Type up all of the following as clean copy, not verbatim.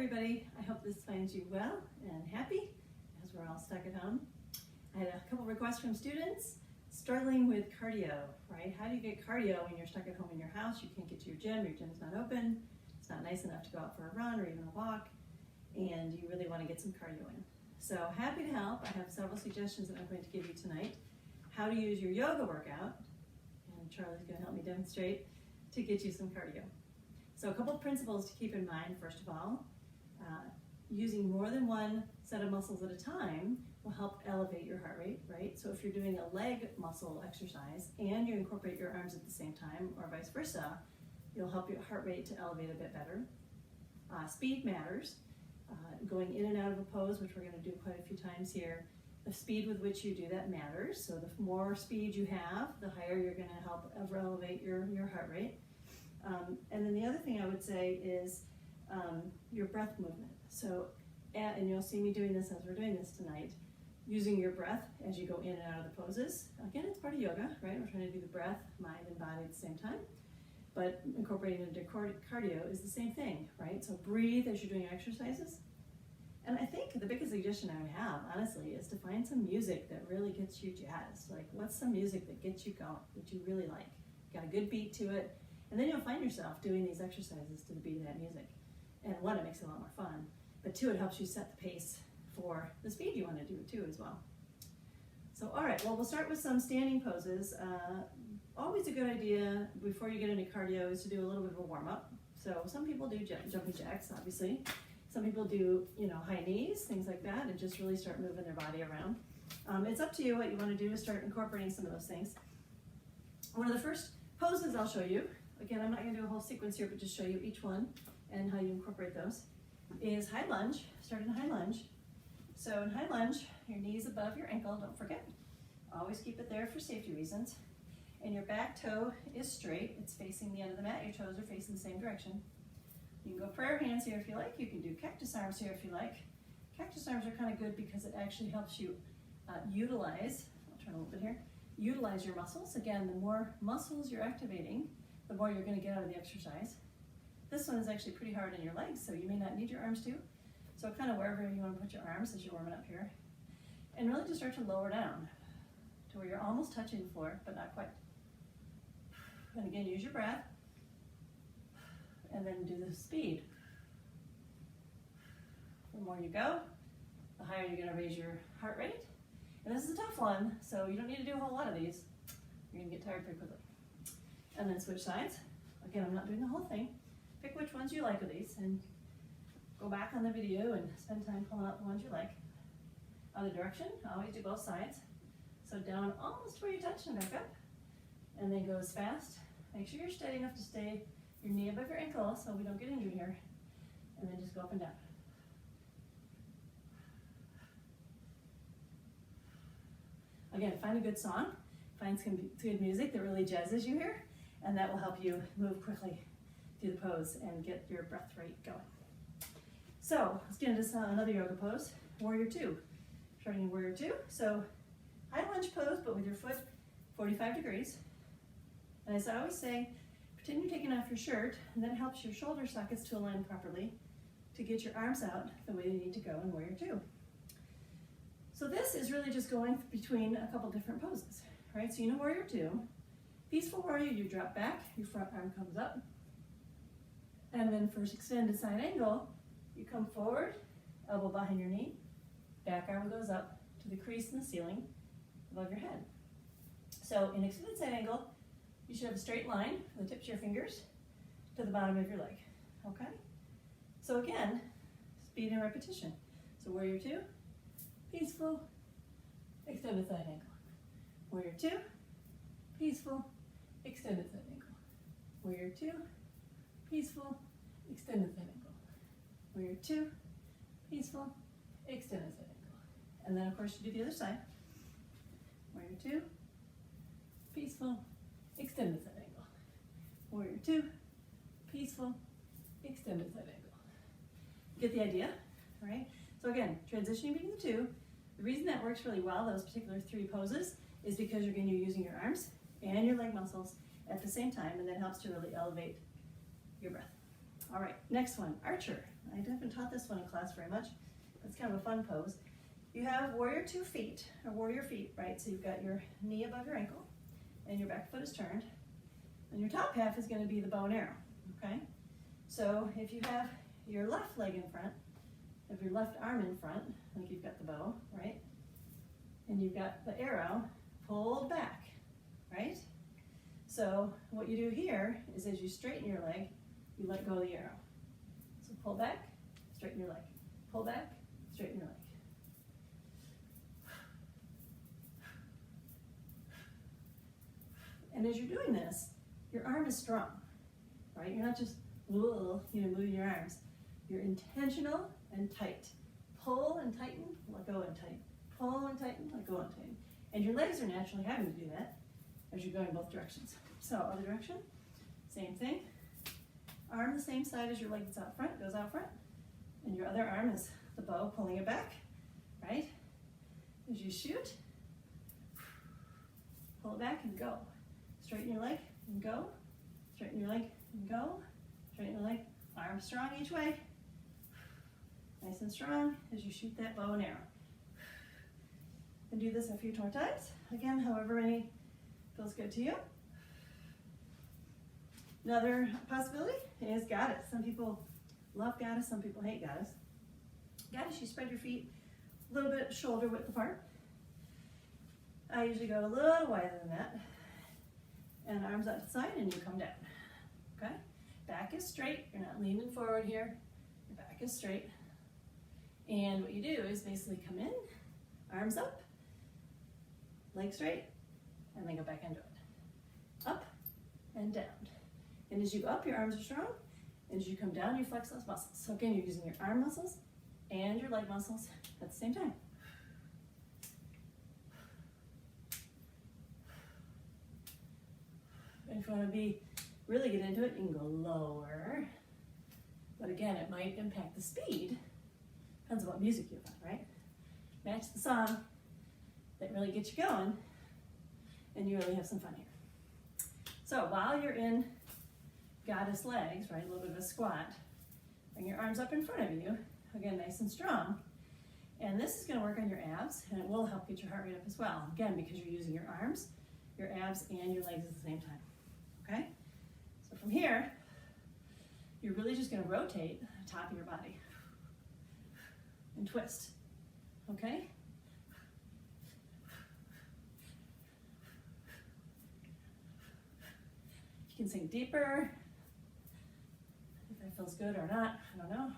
everybody. I hope this finds you well and happy as we're all stuck at home. I had a couple requests from students struggling with cardio, right? How do you get cardio when you're stuck at home in your house? You can't get to your gym's not open, it's not nice enough to go out for a run or even a walk, and you really want to get some cardio in. So happy to help. I have several suggestions that I'm going to give you tonight. How to use your yoga workout, and Charlie's going to help me demonstrate, to get you some cardio. So a couple of principles to keep in mind. First of all, using more than one set of muscles at a time will help elevate your heart rate, right? So if you're doing a leg muscle exercise and you incorporate your arms at the same time, or vice versa, you'll help your heart rate to elevate a bit better. Speed matters. Going in and out of a pose, which we're going to do quite a few times here, the speed with which you do that matters. So the more speed you have, the higher you're going to help elevate your heart rate. And then the other thing I would say is your breath movement. So, and you'll see me doing this as we're doing this tonight, using your breath as you go in and out of the poses. Again, it's part of yoga, right? We're trying to do the breath, mind, and body at the same time. But incorporating into cardio is the same thing, right? So breathe as you're doing exercises. And I think the biggest suggestion I would have, honestly, is to find some music that really gets you jazzed. Like, what's some music that gets you going, that you really like? Got a good beat to it. And then you'll find yourself doing these exercises to the beat of that music. And one, it makes it a lot more fun. But two, it helps you set the pace for the speed you want to do it too as well. So, all right, well, we'll start with some standing poses. Always a good idea before you get into cardio is to do a little bit of a warm-up. So some people do jumping jacks, obviously. Some people do, high knees, things like that, and just really start moving their body around. It's up to you. What you want to do is start incorporating some of those things. One of the first poses I'll show you, again, I'm not going to do a whole sequence here, but just show you each one and how you incorporate those, is high lunge. Start in high lunge. So in high lunge, your knees above your ankle, don't forget. Always keep it there for safety reasons. And your back toe is straight. It's facing the end of the mat. Your toes are facing the same direction. You can go prayer hands here if you like. You can do cactus arms here if you like. Cactus arms are kind of good because it actually helps you utilize, I'll turn a little bit here, utilize your muscles. Again, the more muscles you're activating, the more you're going to get out of the exercise. This one is actually pretty hard on your legs, so you may not need your arms to. So kind of wherever you want to put your arms as you're warming up here. And really just start to lower down to where you're almost touching the floor, but not quite. And again, use your breath. And then do the speed. The more you go, the higher you're going to raise your heart rate. And this is a tough one, so you don't need to do a whole lot of these. You're going to get tired pretty quickly. And then switch sides. Again, I'm not doing the whole thing. Pick which ones you like of these and go back on the video and spend time pulling out the ones you like. Other direction, always do both sides. So down almost where you touch and back up. And then go as fast. Make sure you're steady enough to stay your knee above your ankle so we don't get injured here. And then just go up and down. Again, find a good song. Find some good music that really jazzes you here. And that will help you move quickly through the pose and get your breath rate going. So let's get into another yoga pose, Warrior Two. Starting in Warrior Two. So high lunge pose, but with your foot 45 degrees. And as I always say, pretend you're taking off your shirt, and that helps your shoulder sockets to align properly to get your arms out the way they need to go in Warrior Two. So this is really just going between a couple different poses, right? So Warrior Two. Peaceful Warrior, you drop back, your front arm comes up. And then for extended side angle, you come forward, elbow behind your knee, back arm goes up to the crease in the ceiling above your head. So in extended side angle, you should have a straight line from the tips of your fingers to the bottom of your leg, okay? So again, speed and repetition. So Warrior Two, peaceful, extended side angle. Warrior Two, peaceful, extended side angle. Warrior Two, peaceful, extended side angle. Warrior Two, peaceful, extended side angle. And then of course you do the other side. Warrior Two, peaceful, extended side angle. Warrior Two, peaceful, extended side angle. Get the idea, all right? So again, transitioning between the two. The reason that works really well, those particular three poses, is because you're using your arms and your leg muscles at the same time, and that helps to really elevate your breath. All right, next one, archer. I haven't taught this one in class very much. It's kind of a fun pose. You have warrior 2 feet, or warrior feet, right? So you've got your knee above your ankle, and your back foot is turned. And your top half is going to be the bow and arrow, okay? So if you have your left leg in front, if your left arm in front, like you've got the bow, right? And you've got the arrow pulled back, right? So what you do here is as you straighten your leg, you let go of the arrow. So pull back, straighten your leg. Pull back, straighten your leg. And as you're doing this, your arm is strong, right? You're not just moving your arms. You're intentional and tight. Pull and tighten, let go and tighten. Pull and tighten, let go and tighten. And your legs are naturally having to do that as you're going both directions. So other direction, same thing. Arm the same side as your leg that's out front, goes out front. And your other arm is the bow pulling it back, right? As you shoot, pull it back and go. Straighten your leg and go. Straighten your leg and go. Straighten your leg. Arms strong each way. Nice and strong as you shoot that bow and arrow. And do this a few more times. Again, however many feels good to you. Another possibility is goddess. Some people love goddess, some people hate goddess. Goddess, you spread your feet a little bit shoulder width apart. I usually go a little wider than that. And arms out to the side and you come down, okay? Back is straight, you're not leaning forward here. Your back is straight. And what you do is basically come in, arms up, leg straight, and then go back into it. Up and down. And as you go up, your arms are strong. And as you come down, you flex those muscles. So again, you're using your arm muscles and your leg muscles at the same time. And if you want to really get into it, you can go lower. But again, it might impact the speed. Depends on what music you have, right? Match the song that really gets you going, and you really have some fun here. So while you're in goddess legs, right, a little bit of a squat, bring your arms up in front of you, again, nice and strong. And this is going to work on your abs, and it will help get your heart rate up as well. Again, because you're using your arms, your abs, and your legs at the same time. Okay? So from here, you're really just going to rotate the top of your body and twist. Okay? You can sink deeper, if that feels good or not, I don't know.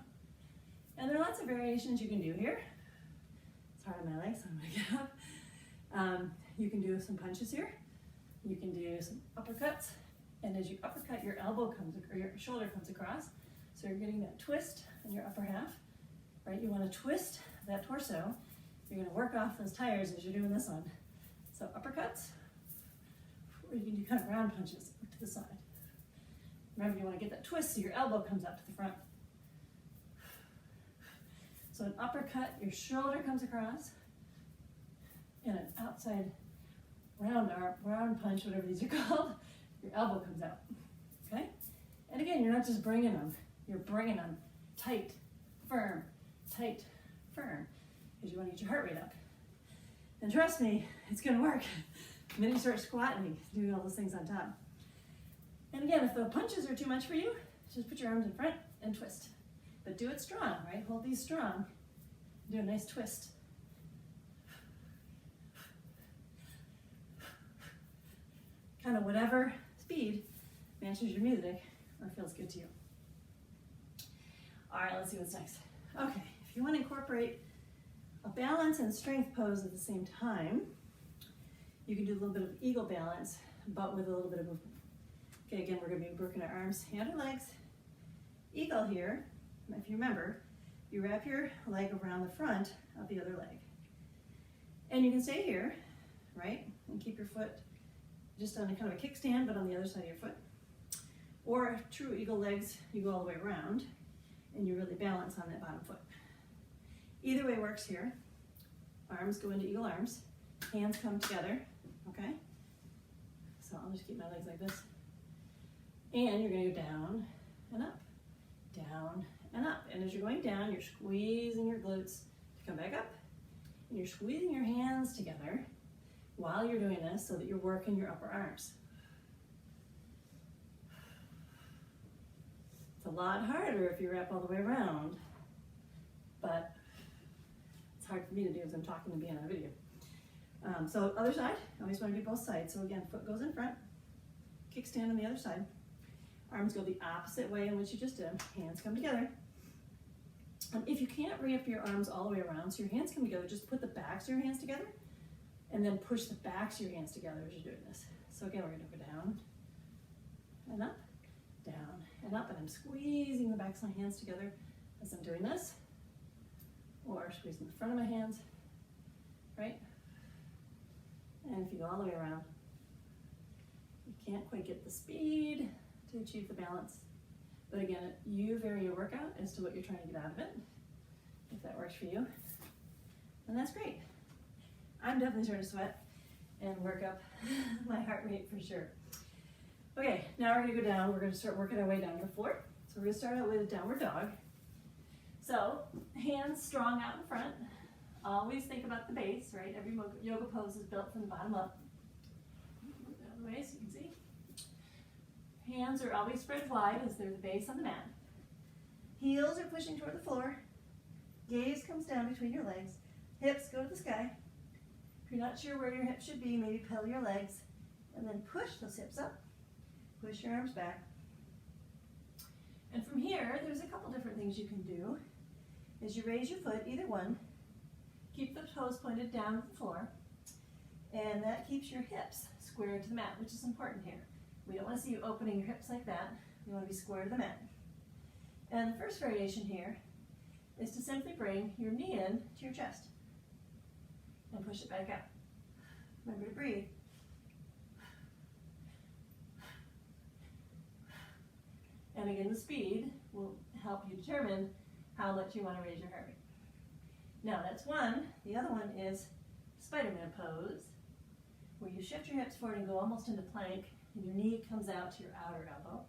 And there are lots of variations you can do here. It's hard on my legs, so I'm going to get up. You can do some punches here. You can do some uppercuts. And as you uppercut, your elbow comes, or your shoulder comes across. So you're getting that twist in your upper half, right? You want to twist that torso. You're going to work off those tires as you're doing this one. So uppercuts, or you can do kind of round punches to the side. Remember, you want to get that twist so your elbow comes up to the front. So an uppercut, your shoulder comes across, and an outside round punch, whatever these are called, your elbow comes out, okay? And again, you're not just bringing them, you're bringing them tight, firm, because you want to get your heart rate up. And trust me, it's gonna work. The minute you start squatting, doing all those things on top. And again, if the punches are too much for you, just put your arms in front and twist. But do it strong, right? Hold these strong. Do a nice twist. Kind of whatever speed matches your music or feels good to you. All right, let's see what's next. Okay, if you want to incorporate a balance and strength pose at the same time, you can do a little bit of eagle balance, but with a little bit of movement. Okay, again, we're going to be working our arms and our legs. Eagle here, if you remember, you wrap your leg around the front of the other leg. And you can stay here, right? And keep your foot just on a kind of a kickstand, but on the other side of your foot. Or true eagle legs, you go all the way around and you really balance on that bottom foot. Either way works here. Arms go into eagle arms, hands come together, okay? So I'll just keep my legs like this. And you're gonna go down and up, down, and up. And as you're going down, you're squeezing your glutes to come back up. And you're squeezing your hands together while you're doing this so that you're working your upper arms. It's a lot harder if you wrap all the way around, but it's hard for me to do as I'm talking and being on a video. So other side, I always want to do both sides. So again, foot goes in front, kickstand on the other side. Arms go the opposite way in which you just did. Hands come together. If you can't wrap your arms all the way around, so your hands come together, just put the backs of your hands together and then push the backs of your hands together as you're doing this. So again, we're going to go down and up, down and up, and I'm squeezing the backs of my hands together as I'm doing this, or squeezing the front of my hands, right? And if you go all the way around, you can't quite get the speed to achieve the balance. But again, you vary your workout as to what you're trying to get out of it, if that works for you. And that's great. I'm definitely starting to sweat and work up my heart rate for sure. Okay, now we're gonna go down. We're gonna start working our way down to the floor. So we're gonna start out with a downward dog. So hands strong out in front. Always think about the base, right? Every yoga pose is built from the bottom up. Move the other way so you can see. Hands are always spread wide as they're the base on the mat. Heels are pushing toward the floor. Gaze comes down between your legs. Hips go to the sky. If you're not sure where your hips should be, maybe pedal your legs and then push those hips up. Push your arms back. And from here, there's a couple different things you can do. As you raise your foot, either one, keep the toes pointed down to the floor, and that keeps your hips square to the mat, which is important here. We don't want to see you opening your hips like that. You want to be square to the mat. And the first variation here is to simply bring your knee in to your chest and push it back out. Remember to breathe. And again, the speed will help you determine how much you want to raise your heart rate. Now that's one. The other one is Spider-Man pose, where you shift your hips forward and go almost into plank, and your knee comes out to your outer elbow,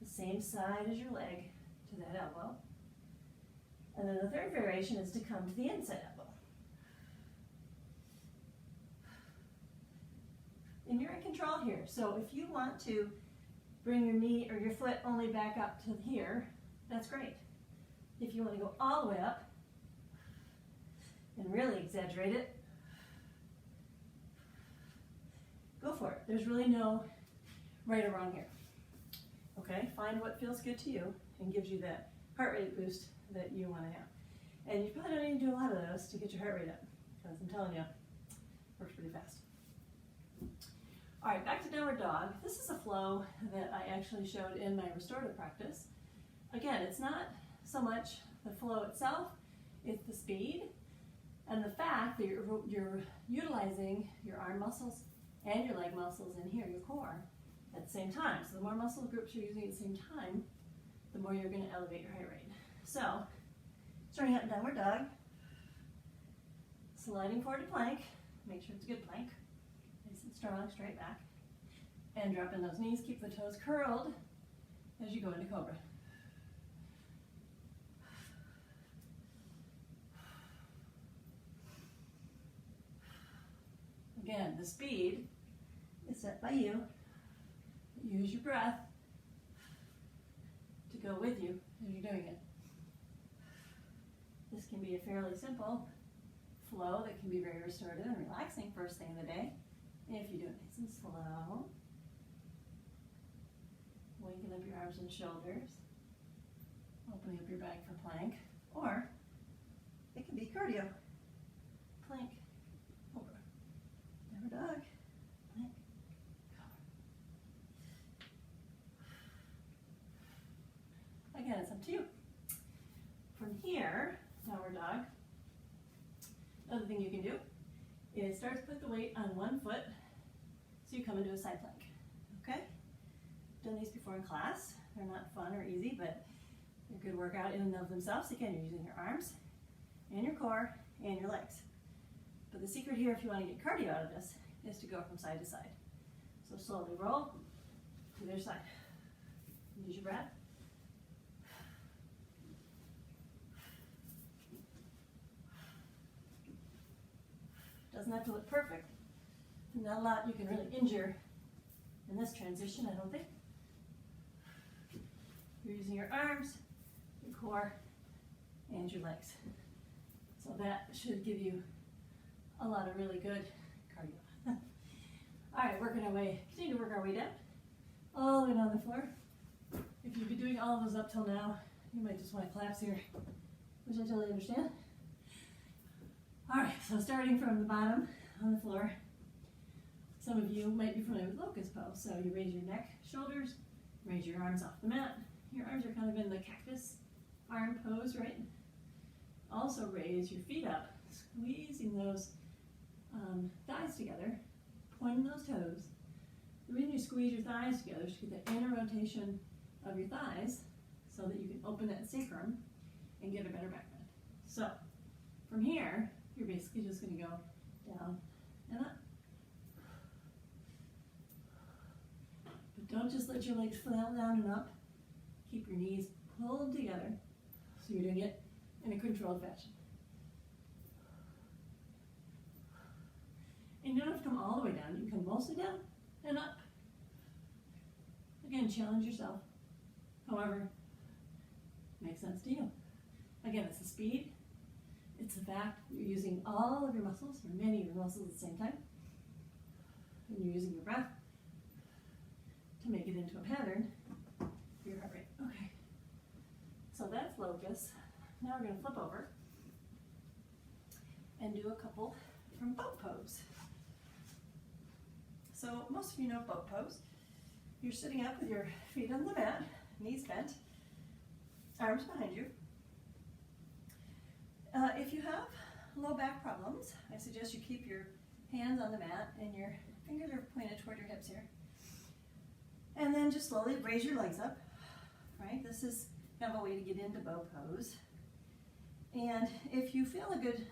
the same side as your leg to that elbow. And then the third variation is to come to the inside elbow. And you're in control here. So if you want to bring your knee or your foot only back up to here, that's great. If you want to go all the way up and really exaggerate it, go for it. There's really no right or wrong here. Okay, find what feels good to you and gives you that heart rate boost that you want to have. And you probably don't need to do a lot of those to get your heart rate up, because I'm telling you, it works pretty fast. All right, back to downward dog. This is a flow that I actually showed in my restorative practice. Again, it's not so much the flow itself, it's the speed and the fact that you're utilizing your arm muscles and your leg muscles in here, your core, at the same time. So the more muscle groups you're using at the same time, the more you're going to elevate your heart rate. So, starting out in downward dog, sliding forward to plank, make sure it's a good plank, nice and strong, straight back, and drop in those knees, keep the toes curled as you go into cobra. Again, the speed is set by you. Use your breath to go with you as you're doing it. This can be a fairly simple flow that can be very restorative and relaxing first thing in the day. If you do it nice and slow, waking up your arms and shoulders, opening up your back for plank, or it can be cardio. Plank, cobra, downward dog, plank, cobra. Again, it's up to you. From here, downward dog, another thing you can do is start to put the weight on one foot so you come into a side plank. Okay? Done these before in class. They're not fun or easy, but they're a good workout in and of themselves. Again, you're using your arms and your core and your legs. But the secret here, if you want to get cardio out of this, is to go from side to side. So slowly roll to the other side. Use your breath. Doesn't have to look perfect. Not a lot you can really injure in this transition, I don't think. You're using your arms, your core, and your legs. So that should give you a lot of really good cardio. All right, continue to work our way down, all the way down the floor. If you've been doing all of those up till now, you might just want to collapse here, which I totally understand. All right, so starting from the bottom on the floor, some of you might be familiar with locust pose. So you raise your neck, shoulders, raise your arms off the mat. Your arms are kind of in the cactus arm pose, right? Also raise your feet up, squeezing those thighs together, pointing those toes. The reason you squeeze your thighs together is to get the inner rotation of your thighs so that you can open that sacrum and get a better back bend. So from here, you're basically just going to go down and up. But don't just let your legs flail down and up. Keep your knees pulled together so you're doing it in a controlled fashion. And you don't have to come all the way down. You can come mostly down and up. Again, challenge yourself. However, makes sense to you. Again, it's the speed. It's the fact that you're using all of your muscles, or many of your muscles at the same time. And you're using your breath to make it into a pattern for your heart rate. Okay. So that's locust. Now we're going to flip over and do a couple from boat pose. So most of you know boat pose. You're sitting up with your feet on the mat, knees bent, arms behind you. If you have low back problems, I suggest you keep your hands on the mat and your fingers are pointed toward your hips here. And then just slowly raise your legs up, right? This is kind of a way to get into boat pose. And if you feel a good,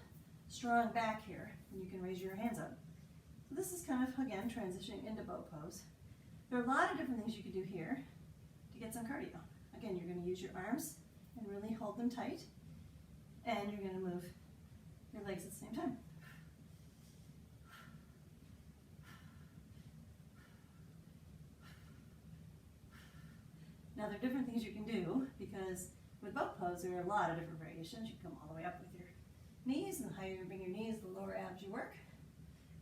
strong back here, then you can raise your hands up. So this is kind of, again, transitioning into boat pose. There are a lot of different things you can do here to get some cardio. Again, you're going to use your arms and really hold them tight. And you're going to move your legs at the same time. Now there are different things you can do because with boat pose there are a lot of different variations. You can come all the way up with your knees, and the higher you bring your knees, the lower abs you work.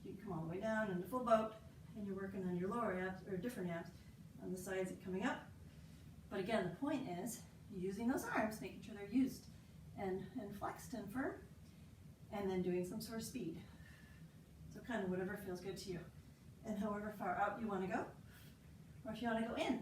You can come all the way down into full boat, and you're working on your lower abs, or different abs, on the sides coming up. But again, the point is using those arms, making sure they're used and flexed and firm, and then doing some sort of speed. So kind of whatever feels good to you. And however far out you want to go, or if you want to go in.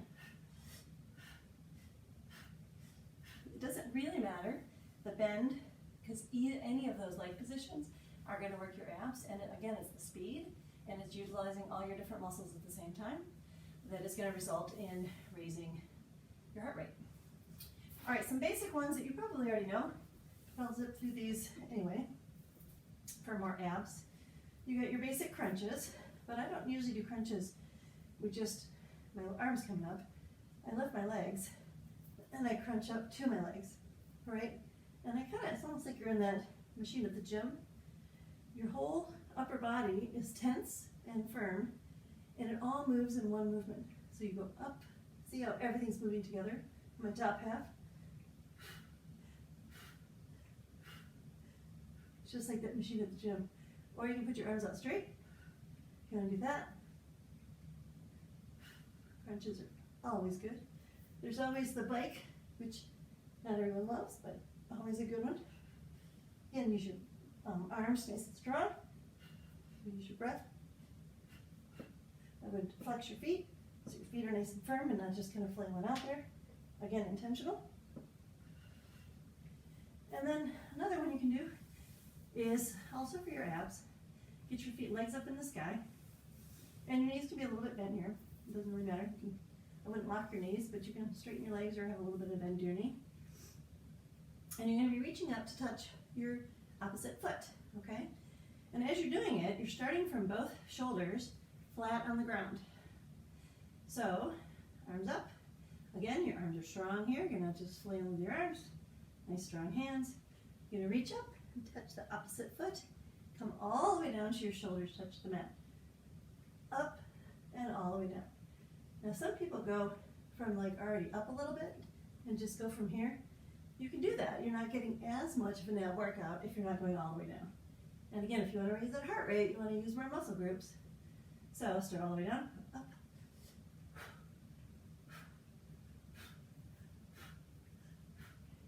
It doesn't really matter the bend, because any of those leg positions are going to work your abs, and again, it's the speed, and it's utilizing all your different muscles at the same time that is going to result in raising your heart rate. All right, some basic ones that you probably already know. I'll zip through these anyway for more abs. You got your basic crunches, but I don't usually do crunches with just my arms coming up. I lift my legs, and I crunch up to my legs, right? And it's almost like you're in that machine at the gym. Your whole upper body is tense and firm, and it all moves in one movement. So you go up, see how everything's moving together? My top half. It's just like that machine at the gym. Or you can put your arms out straight. You want to do that. Crunches are always good. There's always the bike, which not everyone loves, but always a good one. Again, use your arms nice and strong. Use your breath. I would flex your feet, so your feet are nice and firm and not just kind of flailing out there. Again, intentional. And then another one you can do is also for your abs. Get your legs up in the sky. And your knees can be a little bit bent here. It doesn't really matter. I wouldn't lock your knees, but you can straighten your legs or have a little bit of bend to your knee. And you're going to be reaching out to touch your opposite foot, okay? And as you're doing it, you're starting from both shoulders flat on the ground. So, arms up. Again, your arms are strong here. You're not just flailing with your arms. Nice strong hands. You're going to reach up and touch the opposite foot. come all the way down to your shoulders, touch the mat. Up and all the way down. Now some people go from like already up a little bit and just go from here. You can do that. You're not getting as much of an ab workout if you're not going all the way down. And again, if you want to raise that heart rate, you want to use more muscle groups. So start all the way down, up.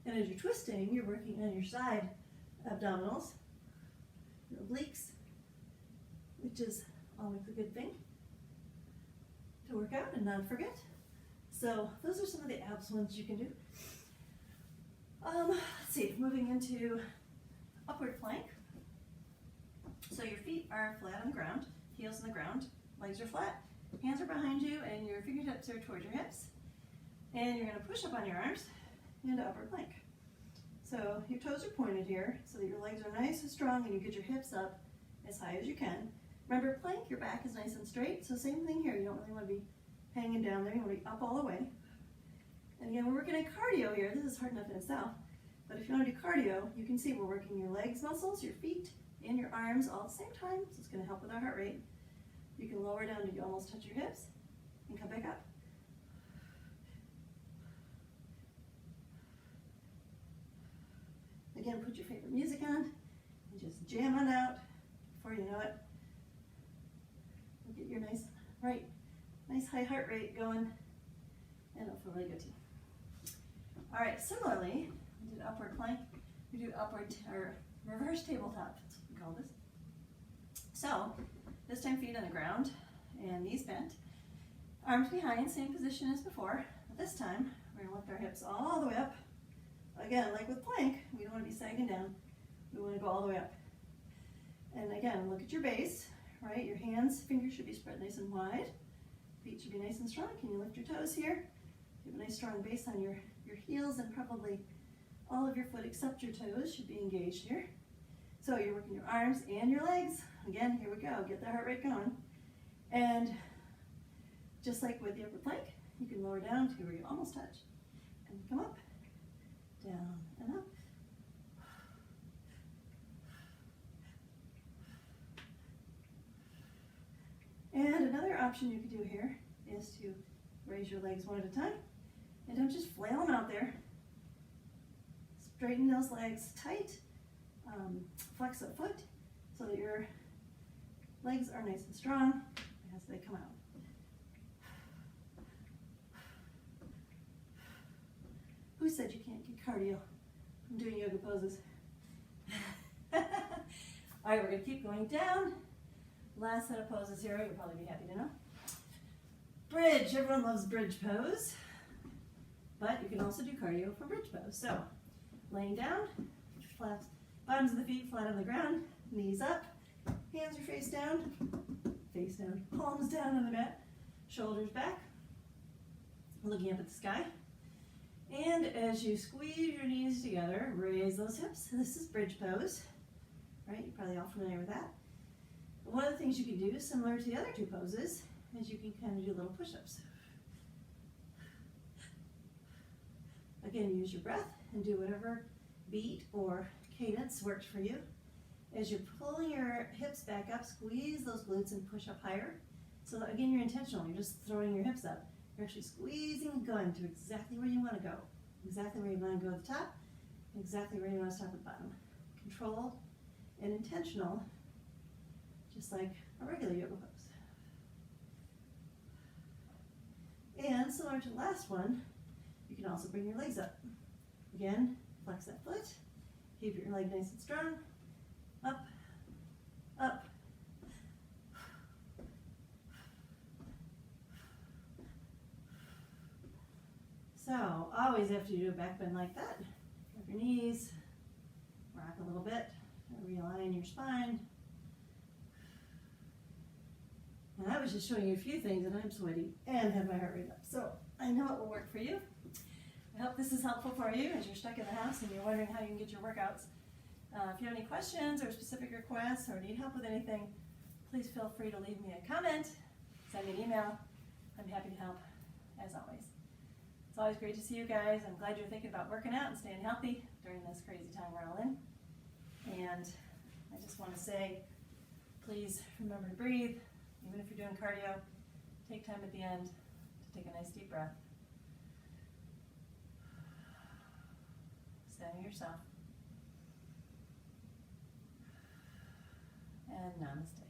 And as you're twisting, you're working on your side abdominals, your obliques, which is always a good thing to work out and not forget. So those are some of the abs ones you can do. Let's see, moving into upward plank. So your feet are flat on the ground, heels on the ground, legs are flat, hands are behind you, and your fingertips are towards your hips. And you're going to push up on your arms into upward plank. So your toes are pointed here so that your legs are nice and strong and you get your hips up as high as you can. Remember, plank, your back is nice and straight, so same thing here. You don't really want to be hanging down there. You want to be up all the way. And again, we're working on cardio here. This is hard enough in itself. But if you want to do cardio, you can see we're working your legs muscles, your feet, and your arms all at the same time. So it's going to help with our heart rate. You can lower down to you almost touch your hips and come back up. Again, put your favorite music on and just jam on out before you know it. Get your nice high heart rate going, and it'll feel really good to you. All right, similarly, we did upward plank, we do upward or reverse tabletop, that's what we call this. So, this time feet on the ground and knees bent, arms behind, same position as before, but this time we're going to lift our hips all the way up. Again, like with plank, we don't want to be sagging down, we want to go all the way up. And again, look at your base, right? Your hands, fingers should be spread nice and wide. Feet should be nice and strong. Can you lift your toes here? You have a nice strong base on your heels, and probably all of your foot except your toes should be engaged here. So you're working your arms and your legs. Again, here we go. Get the heart rate going. And just like with the upper plank, you can lower down to where you almost touch. And come up, down, and up. And another option you could do here is to raise your legs one at a time. And don't just flail them out there. Straighten those legs tight. Flex a foot so that your legs are nice and strong as they come out. Who said you can't get cardio from doing yoga poses? All right, we're going to keep going down. Last set of poses here, you'll probably be happy to know. Bridge, everyone loves bridge pose, but you can also do cardio from bridge pose. So, laying down, flat, bottoms of the feet flat on the ground, knees up, hands are face down, palms down on the mat, shoulders back, looking up at the sky. And as you squeeze your knees together, raise those hips. This is bridge pose, right? You're probably all familiar with that. One of the things you can do, similar to the other two poses, is you can kind of do little push-ups. Again, use your breath and do whatever beat or cadence works for you. As you're pulling your hips back up, squeeze those glutes and push up higher. So that, again, you're intentional. You're just throwing your hips up. You're actually squeezing and going to exactly where you want to go. Exactly where you want to go at the top, exactly where you want to stop at the bottom. Controlled and intentional, just like a regular yoga pose. And similar to the last one, you can also bring your legs up. Again, flex that foot, keep your leg nice and strong, up, up. So, always after you do a back bend like that, grab your knees, rock a little bit, realign your spine. And I was just showing you a few things, and I'm sweaty and have my heart rate up. So, I know it will work for you. I hope this is helpful for you as you're stuck in the house and you're wondering how you can get your workouts. If you have any questions or specific requests or need help with anything, please feel free to leave me a comment, send me an email. I'm happy to help, as always. It's always great to see you guys. I'm glad you're thinking about working out and staying healthy during this crazy time we're all in. And I just want to say, please remember to breathe. Even if you're doing cardio, take time at the end to take a nice deep breath. Center yourself. And namaste.